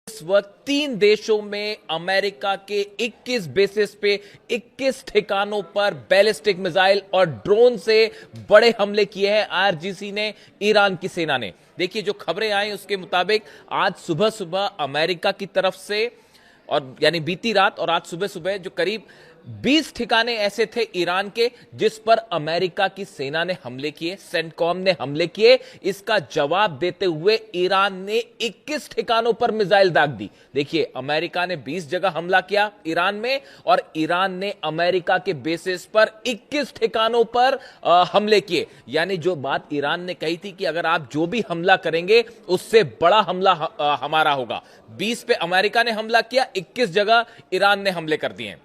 इस वक्त 3 देशों में अमेरिका के 21 बेसिस पे 21 ठिकानों पर बैलिस्टिक मिसाइल और ड्रोन से बड़े हमले किए हैं आईआरजीसी ने, ईरान की सेना ने। देखिए जो खबरें आई उसके मुताबिक आज सुबह सुबह अमेरिका की तरफ से, और यानी बीती रात और आज सुबह सुबह जो करीब 20 ठिकाने ऐसे थे ईरान के जिस पर अमेरिका की सेना ने हमले किए, सेंटकॉम ने हमले किए। इसका जवाब देते हुए ईरान ने 21 ठिकानों पर मिसाइल दाग दी। देखिए अमेरिका ने 20 जगह हमला किया ईरान में, और ईरान ने अमेरिका के बेसिस पर 21 ठिकानों पर हमले किए। यानी जो बात ईरान ने कही थी कि अगर आप जो भी हमला करेंगे उससे बड़ा हमला हमारा होगा, 20 पे अमेरिका ने हमला किया, 21 जगह ईरान ने हमले कर दिए।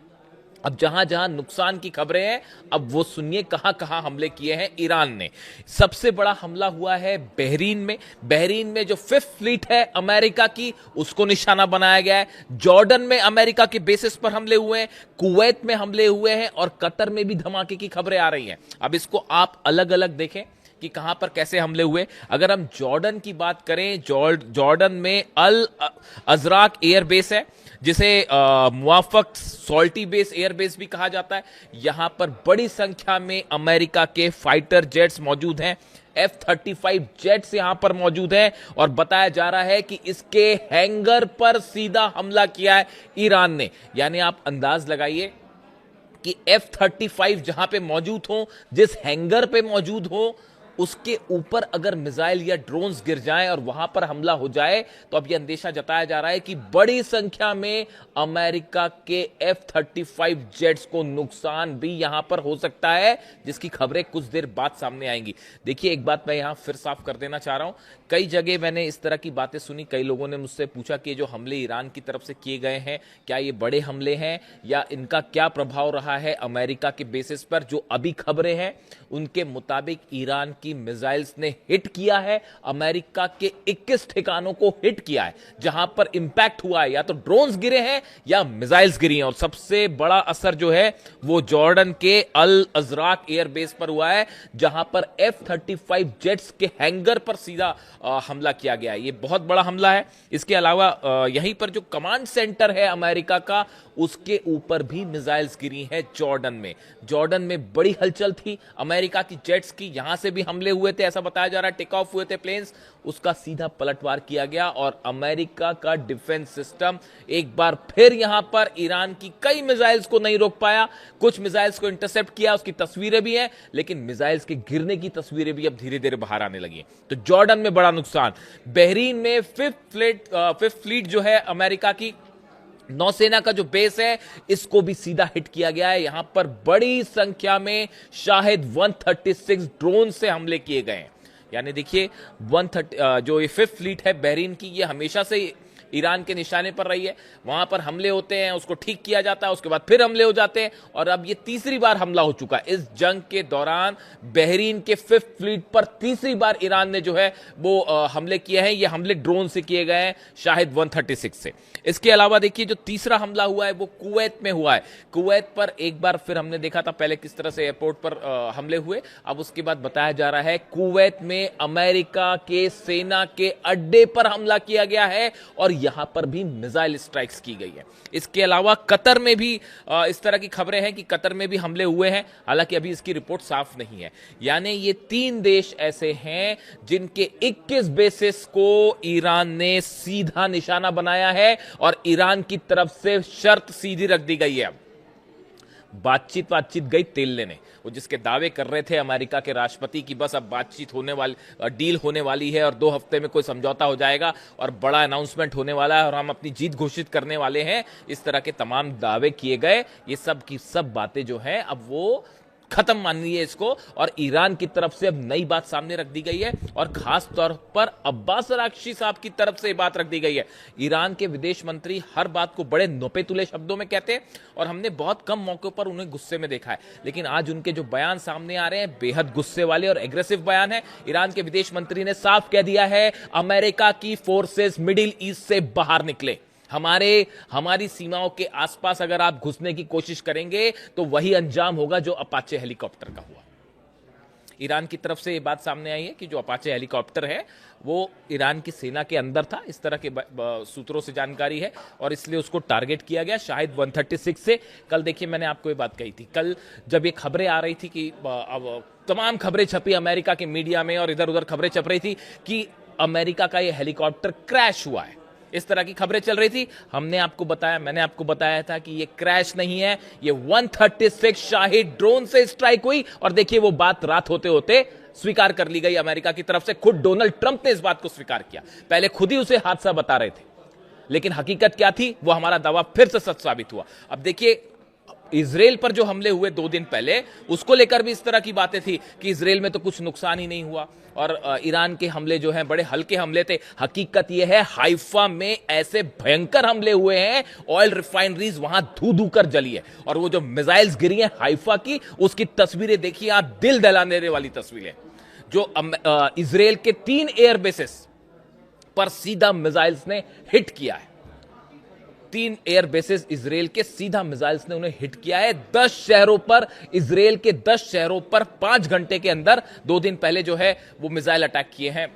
अब जहां जहां नुकसान की खबरें हैं, अब वो सुनिए कहां कहां हमले किए हैं ईरान ने। सबसे बड़ा हमला हुआ है बहरीन में। बहरीन में जो 5th फ्लीट है अमेरिका की, उसको निशाना बनाया गया है। जॉर्डन में अमेरिका के बेसिस पर हमले हुए हैं, कुवैत में हमले हुए हैं, और कतर में भी धमाके की खबरें आ रही हैं। अब इसको आप अलग अलग देखें कि कहां पर कैसे हमले हुए। अगर हम जॉर्डन की बात करें, जॉर्डन में अल अजराक एयरबेस है, जिसे मुआफक सॉल्टी बेस एयरबेस भी कहा जाता है। यहां पर बड़ी संख्या में अमेरिका के फाइटर जेट्स मौजूद हैं, F-35 जेट्स यहां पर मौजूद हैं, और बताया जा रहा है कि इसके हैंगर पर सीधा हमला किया है ईरान ने। यानी आप अंदाज लगाइए कि F-35 जहां पे मौजूद हो, जिस हैंगर पे मौजूद हो, उसके ऊपर अगर मिसाइल या ड्रोन्स गिर जाएं और वहां पर हमला हो जाए, तो अब यह अंदेशा जताया जा रहा है कि बड़ी संख्या में अमेरिका के F-35 जेट्स को नुकसान भी यहां पर हो सकता है, जिसकी खबरें कुछ देर बाद सामने आएंगी। देखिए एक बात मैं यहां फिर साफ कर देना चाह रहा हूं, कई जगह मैंने इस तरह की बातें सुनी, कई लोगों ने मुझसे पूछा कि जो हमले ईरान की तरफ से किए गए हैं, क्या ये बड़े हमले हैं या इनका क्या प्रभाव रहा है अमेरिका के बेसिस पर। जो अभी खबरें हैं उनके मुताबिक ईरान की मिसाइल्स ने हिट किया है, अमेरिका के 21 ठिकानों को हिट किया है, जहां पर इंपैक्ट हुआ है, या तो ड्रोन्स गिरे हैं या मिसाइल्स गिरी हैं। और सबसे बड़ा असर जो है वो जॉर्डन के अल अजराक एयरबेस पर हुआ है, जहां पर F-35 जेट्स के हैंगर पर सीधा हमला किया गया है। ये बहुत बड़ा हमला है। इसके अलावा यहीं पर जो कमांड सेंटर है अमेरिका का, उसके ऊपर भी मिसाइल्स गिरी हैं जॉर्डन में। जॉर्डन में बड़ी हलचल थी अमेरिका की जेट्स की, यहां से भी हमले हुए थे, ऐसा बताया जा रहा है, टेक ऑफ हुए थे प्लेन्स, उसका सीधा पलटवार किया गया, और अमेरिका का डिफेंस सिस्टम एक बार फिर यहां पर ईरान की कई मिसाइल्स को नहीं रोक पाया। कुछ मिसाइल्स को इंटरसेप्ट किया, उसकी तस्वीरें भी हैं, लेकिन मिसाइल्स के गिरने की तस्वीरें भी अब धीरे धीरे बाहर आने लगी। तो जॉर्डन में बड़ा नुकसान। बहरीन में 5th फ्लीट जो है अमेरिका की नौसेना का जो बेस है, इसको भी सीधा हिट किया गया है। यहां पर बड़ी संख्या में शाहिद 136 ड्रोन से हमले किए गए हैं। यानी देखिए 130 जो ये 5th फ्लीट है बहरीन की, ये हमेशा से ईरान के निशाने पर रही है। वहां पर हमले होते हैं, उसको ठीक किया जाता है, उसके बाद फिर हमले हो जाते हैं, और अब ये तीसरी बार हमला हो चुका है इस जंग के दौरान। बहरीन के 5th फ्लीट पर तीसरी बार ईरान ने जो है वो हमले किए हैं। ये हमले ड्रोन से किए गए हैं, शाहिद 136 से। इसके अलावा देखिए जो तीसरा हमला हुआ है वो कुवैत में हुआ है। कुवैत पर एक बार फिर हमने देखा था पहले किस तरह से एयरपोर्ट पर हमले हुए, अब उसके बाद बताया जा रहा है कुवैत में अमेरिका के सेना के अड्डे पर हमला किया गया है, और यहां पर भी मिसाइल स्ट्राइक्स की गई है। इसके अलावा कतर में भी इस तरह की खबरें हैं कि कतर में भी हमले हुए हैं, हालांकि अभी इसकी रिपोर्ट साफ नहीं है। यानी ये 3 देश ऐसे हैं जिनके 21 बेसिस को ईरान ने सीधा निशाना बनाया है, और ईरान की तरफ से शर्त सीधी रख दी गई है। बातचीत गई तेल लेने। वो जिसके दावे कर रहे थे अमेरिका के राष्ट्रपति की बस अब बातचीत होने वाली, डील होने वाली है, और 2 हफ्ते में कोई समझौता हो जाएगा और बड़ा अनाउंसमेंट होने वाला है और हम अपनी जीत घोषित करने वाले हैं, इस तरह के तमाम दावे किए गए। ये सब की सब बातें जो हैं अब वो खत्म मानिए इसको, और ईरान की तरफ से अब नई बात सामने रख दी गई है, और खास तौर पर अब्बास अरागची साहब की तरफ से बात रख दी गई है। ईरान के विदेश मंत्री हर बात को बड़े नोपे तुले शब्दों में कहते हैं, और हमने बहुत कम मौकों पर उन्हें गुस्से में देखा है, लेकिन आज उनके जो बयान सामने आ रहे हैं बेहद गुस्से वाले और एग्रेसिव बयान है। ईरान के विदेश मंत्री ने साफ कह दिया है अमेरिका की फोर्सेस मिडिल ईस्ट से बाहर निकले। हमारी सीमाओं के आसपास अगर आप घुसने की कोशिश करेंगे तो वही अंजाम होगा जो अपाचे हेलीकॉप्टर का हुआ। ईरान की तरफ से ये बात सामने आई है कि जो अपाचे हेलीकॉप्टर है वो ईरान की सेना के अंदर था, इस तरह के सूत्रों से जानकारी है, और इसलिए उसको टारगेट किया गया शायद 136 से। कल देखिए मैंने आपको ये बात कही थी, कल जब ये खबरें आ रही थी कि अब तमाम खबरें छपी अमेरिका के मीडिया में और इधर उधर खबरें छप रही थी कि अमेरिका का ये हेलीकॉप्टर क्रैश हुआ है, इस तरह की खबरें चल रही थी। मैंने आपको बताया था कि ये क्रैश नहीं है, ये 136 शाहिद ड्रोन से स्ट्राइक हुई, और देखिए वो बात रात होते होते स्वीकार कर ली गई अमेरिका की तरफ से। खुद डोनाल्ड ट्रंप ने इस बात को स्वीकार किया, पहले खुद ही उसे हादसा बता रहे थे, लेकिन हकीकत क्या थी वो हमारा दावा फिर से सच साबित हुआ। अब देखिए इजराइल पर जो हमले हुए 2 दिन पहले, उसको लेकर भी इस तरह की बातें थी कि इजराइल में तो कुछ नुकसान ही नहीं हुआ, और ईरान के हमले जो हैं बड़े हल्के हमले थे। हकीकत यह है हाइफा में ऐसे भयंकर हमले हुए हैं, ऑयल रिफाइनरीज वहां धू धू कर जली है, और वो जो मिसाइल्स गिरी हैं हाइफा की, उसकी तस्वीरें देखिए आप, दिल दहला देने वाली तस्वीरें, जो इजराइल के 3 एयर बेसेस पर सीधा मिसाइल्स ने हिट किया है। 3 एयर बेसेस इजराइल के सीधा मिसाइल्स ने उन्हें हिट किया है। 10 शहरों पर, इजराइल के 10 शहरों पर 5 घंटे के अंदर 2 दिन पहले जो है वो मिसाइल अटैक किए हैं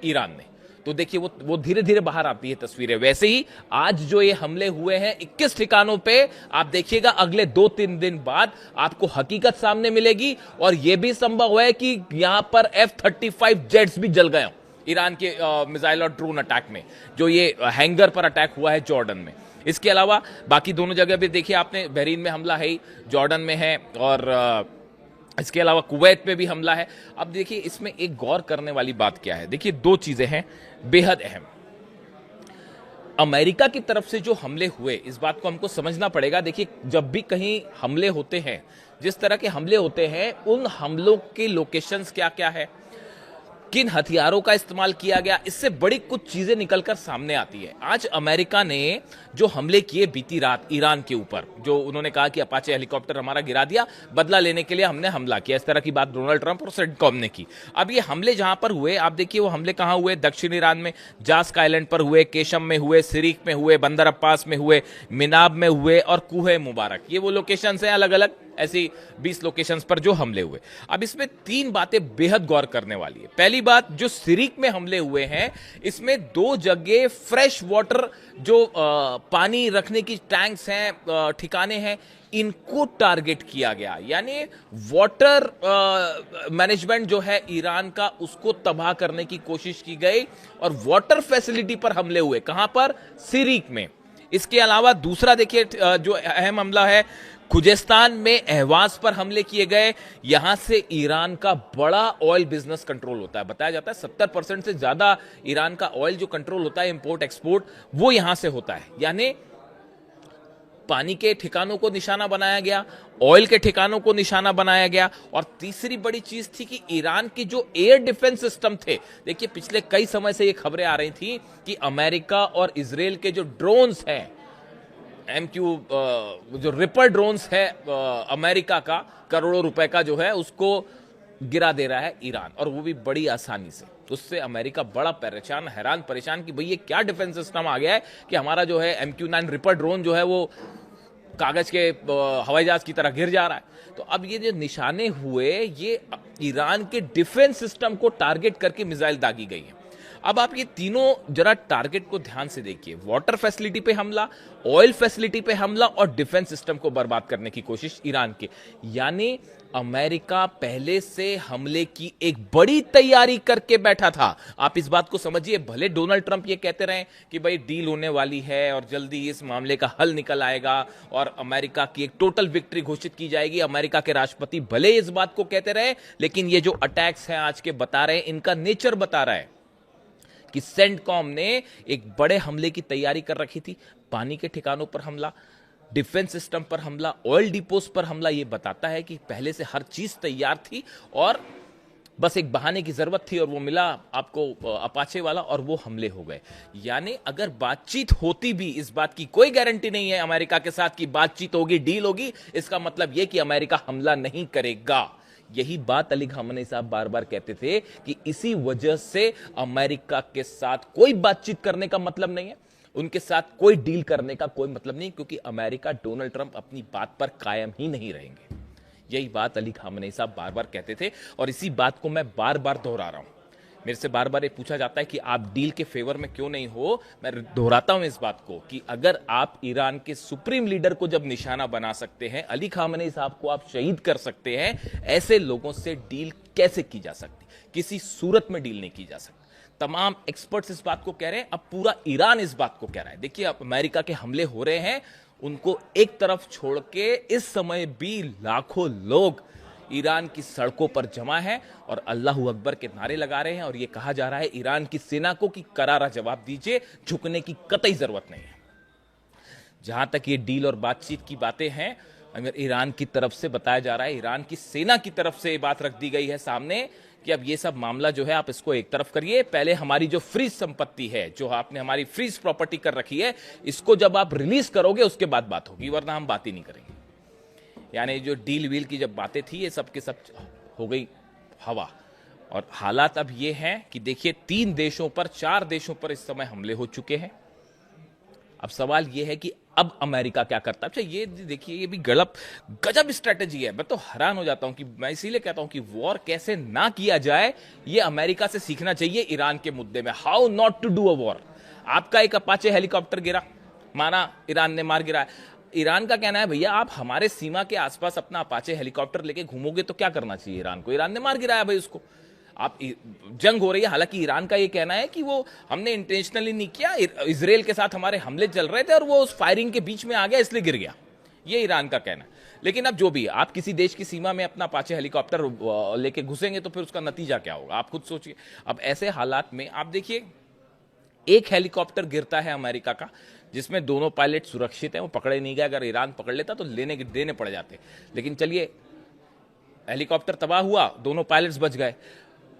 ईरान ने। तो देखिए वो धीरे धीरे बाहर आती है तस्वीरें। वैसे ही आज जो ये हमले हुए हैं 21 ठिकानों पे, आप देखिएगा अगले 2-3 दिन बाद आपको हकीकत सामने मिलेगी, और यह भी संभव है कि यहां पर F-35 जेट्स भी जल गए ईरान के मिसाइल और ड्रोन अटैक में, जो ये हैंगर पर अटैक हुआ है जॉर्डन में। इसके अलावा बाकी दोनों जगह भी देखिए आपने, बहरीन में हमला है, जॉर्डन में है, और इसके अलावा कुवैत में भी हमला है। अब देखिए इसमें एक गौर करने वाली बात क्या है, देखिए 2 चीजें हैं बेहद अहम। अमेरिका की तरफ से जो हमले हुए, इस बात को हमको समझना पड़ेगा। देखिए जब भी कहीं हमले होते हैं, जिस तरह के हमले होते हैं, उन हमलों के लोकेशंस क्या क्या है, किन हथियारों का इस्तेमाल किया गया, इससे बड़ी कुछ चीजें निकलकर सामने आती है। आज अमेरिका ने जो हमले किए बीती रात ईरान के ऊपर, जो उन्होंने कहा कि अपाचे हेलीकॉप्टर हमारा गिरा दिया, बदला लेने के लिए हमने हमला किया, इस तरह की बात डोनाल्ड ट्रंप और सेंटकॉम ने की। अब ये हमले जहां पर हुए, आप देखिए वो हमले कहां हुए, दक्षिण ईरान में जास्क आइलैंड पर हुए, केशम में हुए, सिरीक में हुए, बंदर अब्बास में हुए, मिनाब में हुए और कुहे मुबारक, ये वो लोकेशंस हैं अलग अलग, ऐसी 20 लोकेशंस पर जो हमले हुए। अब इसमें 3 बातें बेहद गौर करने वाली है। पहली बात, जो सिरिक में हमले हुए हैं, इसमें 2 जगह फ्रेश वाटर, जो पानी रखने की टैंक्स हैं, ठिकाने हैं, इनको टारगेट किया गया। यानी वाटर मैनेजमेंट जो है ईरान का, उसको तबाह करने की कोशिश की गई, और वाटर फैसिलिटी पर हमले हुए। कहां पर? सिरिक में। इसके अलावा दूसरा देखिए जो अहम हमला है, खुजेस्तान में अहवाज पर हमले किए गए। यहां से ईरान का बड़ा ऑयल बिजनेस कंट्रोल होता है। बताया जाता है 70% से ज्यादा ईरान का ऑयल जो कंट्रोल होता है, इंपोर्ट एक्सपोर्ट, वो यहां से होता है। यानी पानी के ठिकानों को निशाना बनाया गया, ऑयल के ठिकानों को निशाना बनाया गया, और तीसरी बड़ी चीज थी कि ईरान के जो एयर डिफेंस सिस्टम थे, देखिए पिछले कई समय से ये खबरें आ रही थी कि अमेरिका और इजराइल के जो ड्रोन्स हैं, MQ जो रिपर ड्रोन्स है अमेरिका का, करोड़ों रुपए का जो है, उसको गिरा दे रहा है ईरान, और वो भी बड़ी आसानी से। उससे अमेरिका बड़ा परेशान, हैरान परेशान कि भाई ये क्या डिफेंस सिस्टम आ गया है कि हमारा जो है MQ-9 रिपर ड्रोन जो है वो कागज के हवाई जहाज की तरह गिर जा रहा है। तो अब ये जो निशाने हुए, ये ईरान के डिफेंस सिस्टम को टारगेट करके मिसाइल दागी गई है। अब आप ये तीनों जरा टारगेट को ध्यान से देखिए, वाटर फैसिलिटी पे हमला, ऑयल फैसिलिटी पे हमला, और डिफेंस सिस्टम को बर्बाद करने की कोशिश ईरान की। यानी अमेरिका पहले से हमले की एक बड़ी तैयारी करके बैठा था। आप इस बात को समझिए, भले डोनाल्ड ट्रंप ये कहते रहे कि भाई डील होने वाली है और जल्दी इस मामले का हल निकल आएगा और अमेरिका की एक टोटल विक्ट्री घोषित की जाएगी, अमेरिका के राष्ट्रपति भले इस बात को कहते रहे, लेकिन ये जो अटैक्स हैं आज के बता रहे हैं, इनका नेचर बता रहा है कि सेंटकॉम ने एक बड़े हमले की तैयारी कर रखी थी। पानी के ठिकानों पर हमला, डिफेंस सिस्टम पर हमला, ऑयल डिपोज पर हमला। यह बताता है कि पहले से हर चीज तैयार थी और बस एक बहाने की जरूरत थी, और वो मिला आपको अपाचे वाला, और वो हमले हो गए। यानी अगर बातचीत होती भी, इस बात की कोई गारंटी नहीं है अमेरिका के साथ कि बातचीत होगी, डील होगी, इसका मतलब यह कि अमेरिका हमला नहीं करेगा। यही बात अली खामनेई साहब बार बार कहते थे कि इसी वजह से अमेरिका के साथ कोई बातचीत करने का मतलब नहीं है, उनके साथ कोई डील करने का कोई मतलब नहीं, क्योंकि अमेरिका, डोनाल्ड ट्रंप अपनी बात पर कायम ही नहीं रहेंगे। यही बात अली खामनेई साहब बार बार कहते थे और इसी बात को मैं बार बार दोहरा रहा हूं। मेरे से बार बार ये पूछा जाता है कि आप डील के फेवर में क्यों नहीं हो। मैं दोहराता हूं इस बात को कि अगर आप ईरान के सुप्रीम लीडर को जब निशाना बना सकते हैं, अली खामनेई साहब को आप शहीद कर सकते हैं, ऐसे लोगों से डील कैसे की जा सकती? किसी सूरत में डील नहीं की जा सकती। तमाम एक्सपर्ट्स इस बात को कह रहे हैं, अब पूरा ईरान इस बात को कह रहा है। देखिए, अब अमेरिका के हमले हो रहे हैं, उनको एक तरफ छोड़ के इस समय भी लाखों लोग ईरान की सड़कों पर जमा है और अल्लाहू अकबर के नारे लगा रहे हैं और यह कहा जा रहा है ईरान की सेना को कि करारा जवाब दीजिए, झुकने की कतई जरूरत नहीं है। जहां तक ये डील और बातचीत की बातें हैं, अगर ईरान की तरफ से बताया जा रहा है, ईरान की सेना की तरफ से ये बात रख दी गई है सामने कि अब ये सब मामला जो है आप इसको एक तरफ करिए, पहले हमारी जो फ्रीज संपत्ति है, जो आपने हमारी फ्रीज प्रॉपर्टी कर रखी है, इसको जब आप रिलीज करोगे उसके बाद बात होगी, वरना हम बात ही नहीं करेंगे। यानी जो डील वील की जब बातें थी, ये सब के सब हो गई हवा। और हालात अब ये हैं कि देखिए 3 देशों पर 4 देशों पर इस समय हमले हो चुके हैं। अब सवाल यह है कि अब अमेरिका क्या करता है। अच्छा, ये देखिए, ये भी गजब स्ट्रेटेजी है। मैं तो हैरान हो जाता हूं कि मैं इसीलिए कहता हूं कि वॉर कैसे ना किया जाए, ये अमेरिका से सीखना चाहिए ईरान के मुद्दे में। How not to do a war. आपका एक अपाचे हेलीकॉप्टर गिरा, माना ईरान ने मार गिराया, ईरान का कहना है भैया आप हमारे सीमा के आसपास अपना अपाचे हेलीकॉप्टर लेके घूमोगे तो क्या करना चाहिए ईरान को? ईरान ने मार गिराया भाई उसको। आप जंग हो रही है, हालांकि ईरान का ये कहना है कि वो हमने इंटेंशनली नहीं किया, इजराइल के साथ हमारे हमले चल रहे थे और वो उस फायरिंग के बीच में आ गया इसलिए गिर गया, ये ईरान का कहना है। लेकिन अब जो भी, आप किसी देश की सीमा में अपना अपाचे हेलीकॉप्टर लेके घुसेंगे तो फिर उसका नतीजा क्या होगा, आप खुद सोचिए। अब ऐसे हालात में आप देखिए, एक हेलीकॉप्टर गिरता है अमेरिका का, जिसमें दोनों पायलट सुरक्षित हैं, वो पकड़े नहीं गए। अगर ईरान पकड़ लेता तो देने पड़ जाते। लेकिन चलिए, हेलीकॉप्टर तबाह हुआ, दोनों पायलट्स बच गए।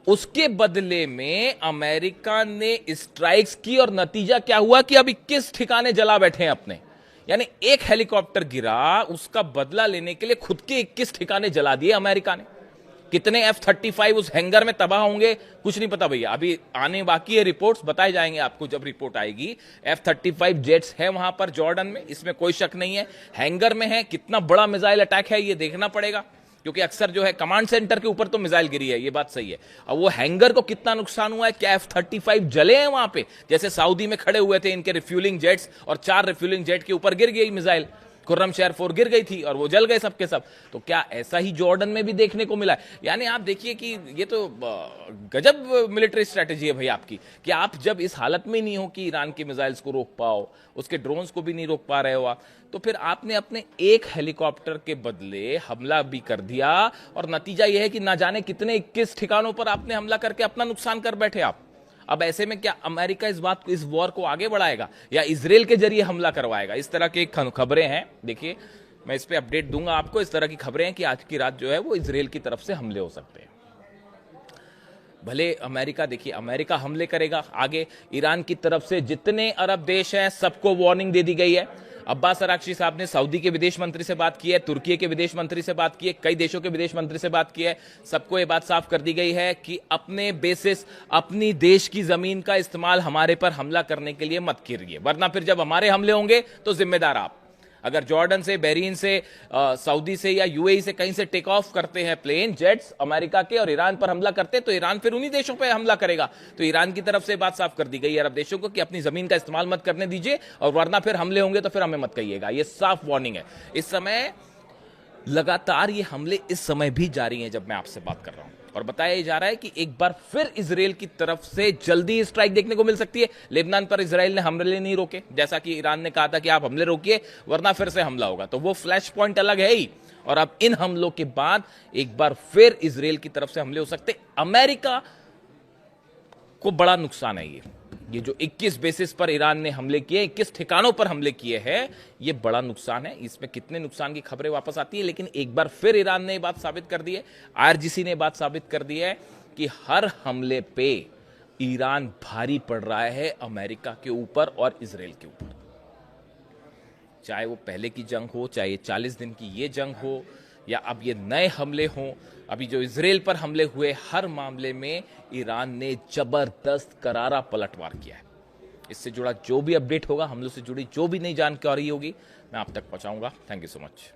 उसके बदले में अमेरिका ने स्ट्राइक्स की और नतीजा क्या हुआ कि अब 21 ठिकाने जला बैठे हैं अपने। यानी एक हेलीकॉप्टर गिरा, उसका बदला लेने के लिए खुद के 21 ठिकाने जला दिए अमेरिका ने। कितने F-35 उस हैंगर में तबाह होंगे कुछ नहीं पता भैया, अभी आने बाकी है, रिपोर्ट्स बताए जाएंगे आपको जब रिपोर्ट आएगी। F-35 जेट्स हैं वहां पर जॉर्डन में, इसमें कोई शक नहीं है, हैंगर में है। कितना बड़ा मिसाइल अटैक है ये देखना पड़ेगा, क्योंकि अक्सर जो है कमांड सेंटर के ऊपर तो मिसाइल गिरी है, ये बात सही है। अब वो हैंगर को कितना नुकसान हुआ है, क्या F-35 जले हैं वहां पे? जैसे सऊदी में खड़े हुए थे इनके रिफ्यूलिंग जेट्स और 4 रिफ्यूलिंग जेट के ऊपर गिर गई मिसाइल, खुर्रम शहर 4 गिर गई थी और वो जल गए सबके सब। तो क्या ऐसा ही जॉर्डन में भी देखने को मिला है? यानी आप देखिए कि ये तो गजब मिलिट्री स्ट्रेटेजी है भाई आपकी, कि आप जब इस हालत में नहीं हो कि ईरान के मिसाइल्स को रोक पाओ, उसके ड्रोन्स को भी नहीं रोक पा रहे हो आप, तो फिर आपने अपने एक हेलीकॉप्टर के बदले हमला भी कर दिया और नतीजा यह है कि ना जाने कितने 21 ठिकानों पर आपने हमला करके अपना नुकसान कर बैठे आप। अब ऐसे में क्या अमेरिका इस वॉर को आगे बढ़ाएगा या इजराइल के जरिए हमला करवाएगा? इस तरह की खबरें हैं। देखिए, मैं इस पे अपडेट दूंगा आपको। इस तरह की खबरें हैं कि आज की रात जो है वो इजराइल की तरफ से हमले हो सकते हैं। भले अमेरिका, देखिए अमेरिका हमले करेगा, आगे ईरान की तरफ से जितने अरब देश हैं सबको वार्निंग दे दी गई है। अब्बास अराक्ची साहब ने सऊदी के विदेश मंत्री से बात की है, तुर्की के विदेश मंत्री से बात की है, कई देशों के विदेश मंत्री से बात की है। सबको ये बात साफ कर दी गई है कि अपने बेसिस, अपनी देश की जमीन का इस्तेमाल हमारे पर हमला करने के लिए मत कीजिए, वरना फिर जब हमारे हमले होंगे तो जिम्मेदार आप। अगर जॉर्डन से, बहरीन से, सऊदी से या यूएई से कहीं से टेक ऑफ करते हैं प्लेन जेट्स अमेरिका के और ईरान पर हमला करते हैं तो ईरान फिर उन्हीं देशों पर हमला करेगा। तो ईरान की तरफ से बात साफ कर दी गई है अरब देशों को कि अपनी जमीन का इस्तेमाल मत करने दीजिए और वरना फिर हमले होंगे तो फिर हमें मत कहिएगा। ये साफ वार्निंग है। इस समय लगातार ये हमले इस समय भी जारी हैं जब मैं आपसे बात कर रहा हूं, और बताया जा रहा है कि एक बार फिर इजराइल की तरफ से जल्दी स्ट्राइक देखने को मिल सकती है। लेबनान पर इजराइल ने हमले नहीं रोके, जैसा कि ईरान ने कहा था कि आप हमले रोकिए वरना फिर से हमला होगा, तो वो फ्लैश पॉइंट अलग है ही। और अब इन हमलों के बाद एक बार फिर इजराइल की तरफ से हमले हो सकते। अमेरिका को बड़ा नुकसान है ये जो 21 बेसिस पर ईरान ने हमले किए, 21 ठिकानों पर हमले किए हैं, ये बड़ा नुकसान है। इसमें कितने नुकसान की खबरें वापस आती है, लेकिन एक बार फिर ईरान ने बात साबित कर दी है, आईआरजीसी ने बात साबित कर दी है कि हर हमले पे ईरान भारी पड़ रहा है अमेरिका के ऊपर और इजराइल के ऊपर। चाहे वो पहले की जंग हो, चाहे ये 40 दिन की ये जंग हो, या अब ये नए हमले हों, अभी जो इजराइल पर हमले हुए, हर मामले में ईरान ने जबरदस्त करारा पलटवार किया है। इससे जुड़ा जो भी अपडेट होगा, हमलों से जुड़ी जो भी नई जानकारी होगी, मैं आप तक पहुंचाऊंगा। Thank you so much.